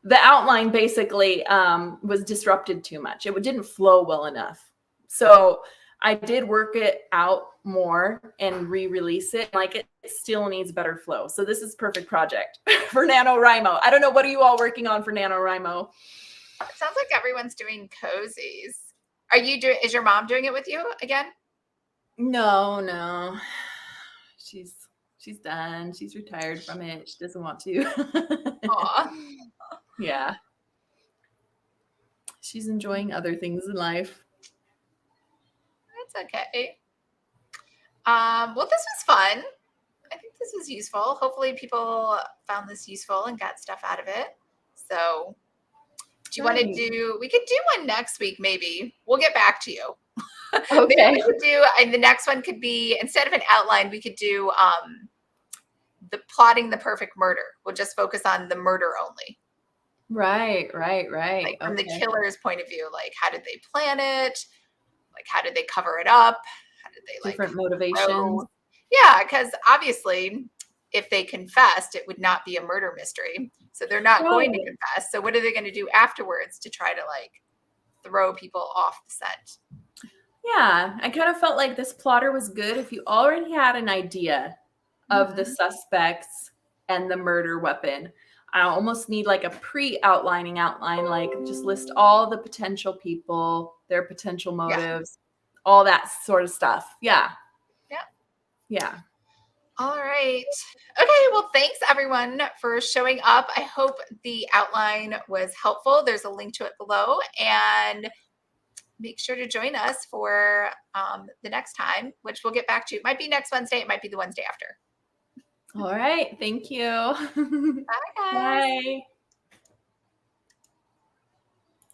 the outline basically was disrupted too much. It didn't flow well enough. So I did work it out more and re-release it. Like it still needs better flow. So this is perfect project for NaNoWriMo. I don't know. What are you all working on for NaNoWriMo? It sounds like everyone's doing cozies. Is your mom doing it with you again? No. She's done. She's retired from it. She doesn't want to. Aw. Yeah. She's enjoying other things in life. That's okay. Well, this was fun. I think this was useful. Hopefully people found this useful and got stuff out of it. So do you want to we could do one next week, maybe. We'll get back to you. Okay. Maybe we could and the next one could be, instead of an outline, we could do the plotting the perfect murder. We'll just focus on the murder only. Right. Like from the killer's point of view, like how did they plan it? Like how did they cover it up? How did they different motivations? Yeah, because obviously if they confessed, it would not be a murder mystery. So they're not going to confess. So what are they going to do afterwards to try to like throw people off the scent? Yeah, I kind of felt like this plotter was good if you already had an idea of the suspects and the murder weapon. I almost need like a pre-outline, like just list all the potential people, their potential motives, all that sort of stuff. Yeah. All right. Okay. Well, thanks everyone for showing up. I hope the outline was helpful. There's a link to it below, and make sure to join us for the next time, which we'll get back to. It might be next Wednesday. It might be the Wednesday after. All right. Thank you. Bye, guys. Bye.